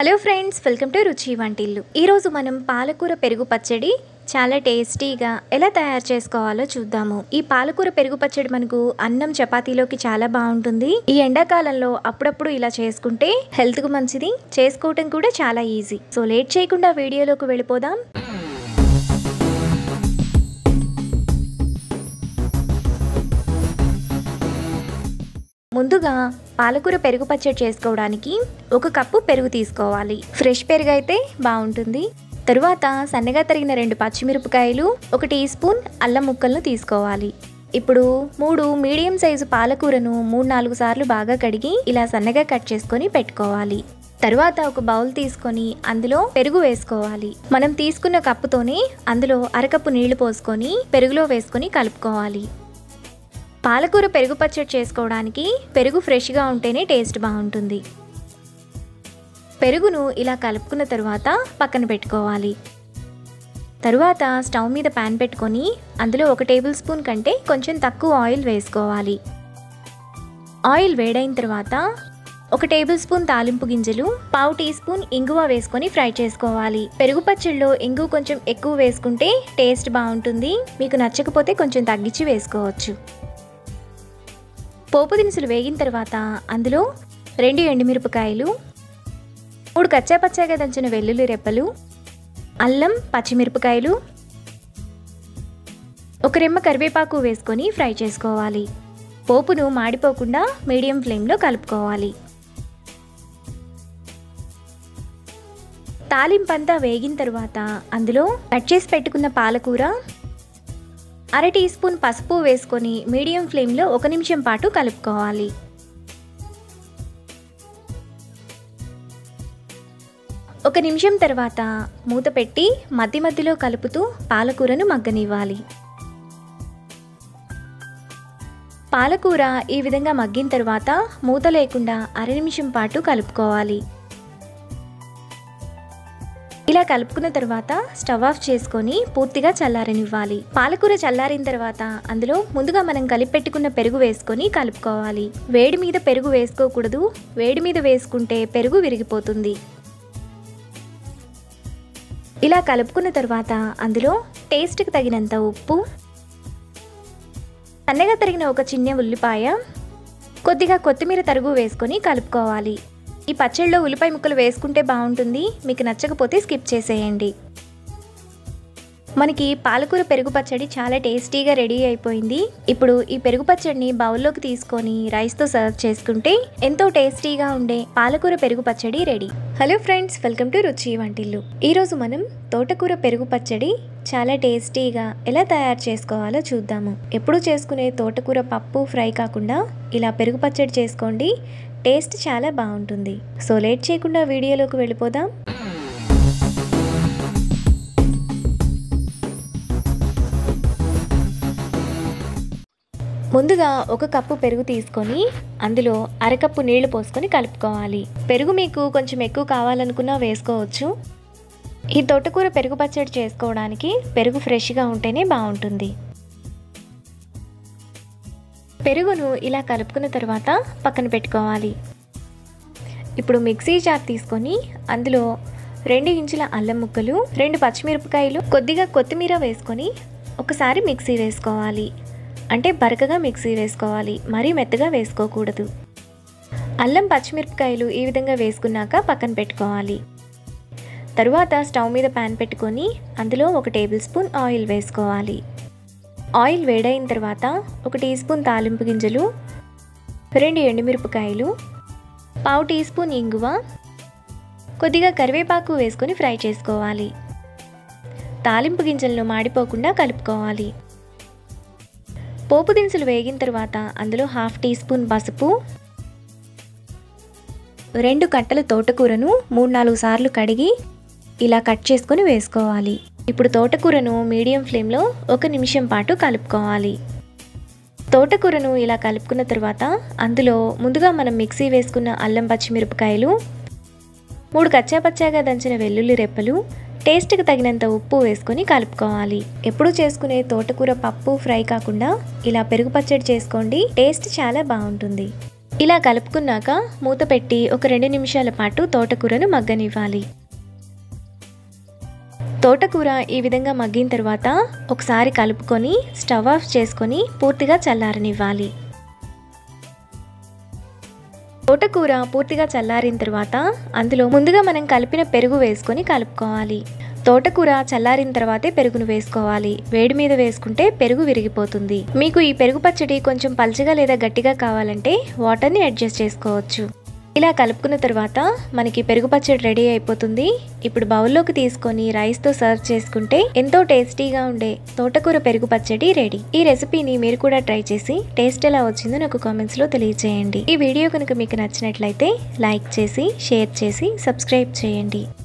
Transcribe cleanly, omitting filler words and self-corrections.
Hello friends, welcome to రుచి వంటిల్లు. ఈరోజు మనం పాలకూర పెరుగు పచ్చడి చాలా టేస్టీగా ఎలా తయారు చేసుకోవాలో చూద్దాము. ఈ పాలకూర పెరుగు పచ్చడి మనకు అన్నం చపాతీలోకి చాలా బాగుంటుంది. ఈ ఎండాకాలంలో అప్పుడప్పుడు ఇలా చేసుకుంటే హెల్త్కు మంచిది, చేసుకోవటం కూడా చాలా ఈజీ. సో లేట్ చేయకుండా వీడియోలోకి వెళ్ళిపోదాం. ముందుగా పాలకూర పెరుగు పచ్చడి చేసుకోవడానికి 1 కప్పు పెరుగు తీసుకోవాలి. ఫ్రెష్ పెరుగు అయితే బాగుంటుంది. తరువాత సన్నగా తరిగిన 2 పచ్చిమిరపకాయలు, 1 టీ స్పూన్ అల్లం ముక్కలను తీసుకోవాలి. ఇప్పుడు 3 మీడియం సైజు పాలకూరను 3-4 సార్లు బాగా కడిగి ఇలా సన్నగా కట్ చేసుకొని పెట్టుకోవాలి. తరువాత ఒక బౌల్ తీసుకొని అందులో పెరుగు వేసుకోవాలి. మనం తీసుకున్న కప్పుతోనే అందులో అరకప్పు నీళ్లు పోసుకొని పెరుగులో వేసుకొని కలుపుకోవాలి. పాలకూర పెరుగు పచ్చడి చేసుకోవడానికి పెరుగు ఫ్రెష్గా ఉంటేనే టేస్ట్ బాగుంటుంది. పెరుగును ఇలా కలుపుకున్న తరువాత పక్కన పెట్టుకోవాలి. తరువాత స్టవ్ మీద ప్యాన్ పెట్టుకొని అందులో 1 టేబుల్ స్పూన్ కంటే కొంచెం తక్కువ ఆయిల్ వేసుకోవాలి. ఆయిల్ వేడైన తర్వాత 1 టేబుల్ స్పూన్ తాలింపు గింజలు, 1/2 టీ స్పూన్ ఇంగువ వేసుకొని ఫ్రై చేసుకోవాలి. పెరుగు పచ్చడిలో ఇంగువ కొంచెం ఎక్కువ వేసుకుంటే టేస్ట్ బాగుంటుంది. మీకు నచ్చకపోతే కొంచెం తగ్గించి వేసుకోవచ్చు. పోపు దినుసులు వేగిన తర్వాత అందులో 2 ఎండుమిరపకాయలు, 3 కచ్చాపచ్చాగా దంచిన వెల్లుల్లి రెప్పలు, అల్లం, పచ్చిమిరపకాయలు, 1 రెమ్మ కరివేపాకు వేసుకొని ఫ్రై చేసుకోవాలి. పోపును మాడిపోకుండా మీడియం ఫ్లేమ్లో కలుపుకోవాలి. తాలింపంతా వేగిన తర్వాత అందులో కట్ చేసి పెట్టుకున్న పాలకూర, 1/2 టీ స్పూన్ పసుపు వేసుకొని మీడియం ఫ్లేమ్లో 1 నిమిషం పాటు కలుపుకోవాలి. ఒక నిమిషం తర్వాత మూత పెట్టి మధ్య మధ్యలో కలుపుతూ పాలకూరను మగ్గనివ్వాలి. పాలకూర ఈ విధంగా మగ్గిన తర్వాత మూత లేకుండా 1/2 నిమిషం పాటు కలుపుకోవాలి. ఇలా కలుపుకున్న తర్వాత స్టవ్ ఆఫ్ చేసుకొని పూర్తిగా చల్లారనివ్వాలి. పాలకూర చల్లారిన తర్వాత అందులో ముందుగా మనం కలిపెట్టుకున్న పెరుగు వేసుకొని కలుపుకోవాలి. వేడి మీద పెరుగు వేసుకోకూడదు. వేడి మీద వేసుకుంటే పెరుగు విరిగిపోతుంది. ఇలా కలుపుకున్న తర్వాత అందులో టేస్ట్కి తగినంత ఉప్పు, సన్నగా తరిగిన 1 చిన్న ఉల్లిపాయ, కొద్దిగా కొత్తిమీర తరుగు వేసుకొని కలుపుకోవాలి. ఈ పచ్చడిలో ఉల్లిపాయ ముక్కలు వేసుకుంటే బాగుంటుంది. మీకు నచ్చకపోతే స్కిప్ చేసేయండి. మనకి పాలకూర పెరుగు పచ్చడి చాలా టేస్టీగా రెడీ అయిపోయింది. ఇప్పుడు ఈ పెరుగు పచ్చడిని బౌల్లోకి తీసుకొని రైస్తో సర్వ్ చేసుకుంటే ఎంతో టేస్టీగా ఉండే పాలకూర పెరుగు పచ్చడి ready. Hello friends, welcome to రుచి వంటిల్లు. ఈరోజు మనం తోటకూర పెరుగు పచ్చడి చాలా టేస్టీగా ఎలా తయారు చేసుకోవాలో చూద్దాము. ఎప్పుడు చేసుకునే తోటకూర పప్పు ఫ్రై కాకుండా ఇలా పెరుగు పచ్చడి చేసుకోండి. టేస్ట్ చాలా బాగుంటుంది. సో లేట్ చేయకుండా వీడియోలోకి వెళ్ళిపోదాం. ముందుగా 1 కప్పు పెరుగు తీసుకొని అందులో అరకప్పు నీళ్లు పోసుకొని కలుపుకోవాలి. పెరుగు మీకు కొంచెం ఎక్కువ కావాలనుకున్నా వేసుకోవచ్చు. ఈ తోటకూర పెరుగు పచ్చడి చేసుకోవడానికి పెరుగు ఫ్రెష్గా ఉంటేనే బాగుంటుంది. పెరుగును ఇలా కలుపుకున్న తర్వాత పక్కన పెట్టుకోవాలి. ఇప్పుడు మిక్సీ జార్ తీసుకొని అందులో 2 ఇంచుల అల్లం ముక్కలు, 2 పచ్చిమిరపకాయలు, కొద్దిగా కొత్తిమీర వేసుకొని ఒకసారి మిక్సీ వేసుకోవాలి. అంటే బరకగా మిక్సీ వేసుకోవాలి, మరీ మెత్తగా వేసుకోకూడదు. అల్లం, పచ్చిమిరపకాయలు ఈ విధంగా వేసుకున్నాక పక్కన పెట్టుకోవాలి. తరువాత స్టవ్ మీద ప్యాన్ పెట్టుకొని అందులో 1 టేబుల్ స్పూన్ ఆయిల్ వేసుకోవాలి. ఆయిల్ వేడైన తర్వాత 1 టీ స్పూన్ తాలింపు గింజలు, 2 ఎండుమిరపకాయలు, 1/2 టీ స్పూన్ ఇంగువ, కొద్దిగా కరివేపాకు వేసుకొని ఫ్రై చేసుకోవాలి. తాలింపు గింజలను మాడిపోకుండా కలుపుకోవాలి. పోపు దినుసులు వేగిన తర్వాత అందులో 1/2 టీ స్పూన్ పసుపు, 2 కట్టల తోటకూరను 3-4 సార్లు కడిగి ఇలా కట్ చేసుకొని వేసుకోవాలి. ఇప్పుడు తోటకూరను మీడియం ఫ్లేమ్లో 1 నిమిషం పాటు కలుపుకోవాలి. తోటకూరను ఇలా కలుపుకున్న తర్వాత అందులో ముందుగా మనం మిక్సీ వేసుకున్న అల్లం, పచ్చిమిరపకాయలు, 3 కచ్చాపచ్చాగా దంచిన వెల్లుల్లి రెప్పలు, టేస్ట్కి తగినంత ఉప్పు వేసుకొని కలుపుకోవాలి. ఎప్పుడు చేసుకునే తోటకూర పప్పు ఫ్రై కాకుండా ఇలా పెరుగు పచ్చడి చేసుకోండి. టేస్ట్ చాలా బాగుంటుంది. ఇలా కలుపుకున్నాక మూత పెట్టి ఒక 2 నిమిషాల పాటు తోటకూరను మగ్గనివ్వాలి. తోటకూర ఈ విధంగా మగ్గిన తర్వాత ఒకసారి కలుపుకొని స్టవ్ ఆఫ్ చేసుకొని పూర్తిగా చల్లారనివ్వాలి. తోటకూర పూర్తిగా చల్లారిన తర్వాత అందులో ముందుగా మనం కలిపిన పెరుగు వేసుకొని కలుపుకోవాలి. తోటకూర చల్లారిన తర్వాతే పెరుగును వేసుకోవాలి. వేడి మీద వేసుకుంటే పెరుగు విరిగిపోతుంది. మీకు ఈ పెరుగు పచ్చడి కొంచెం పల్చగా లేదా గట్టిగా కావాలంటే వాటర్ని అడ్జస్ట్ చేసుకోవచ్చు. ఇలా కలుపుకున్న తర్వాత మనకి పెరుగు పచ్చడి రెడీ అయిపోతుంది. ఇప్పుడు బౌల్లోకి తీసుకొని రైస్తో సర్వ్ చేసుకుంటే ఎంతో టేస్టీగా ఉండే తోటకూర పెరుగు పచ్చడి రెడీ. ఈ రెసిపీని మీరు కూడా ట్రై చేసి టేస్ట్ ఎలా వచ్చిందో నాకు కామెంట్స్లో తెలియజేయండి. ఈ వీడియో కనుక మీకు నచ్చినట్లయితే లైక్ చేసి, షేర్ చేసి, సబ్స్క్రైబ్ చేయండి.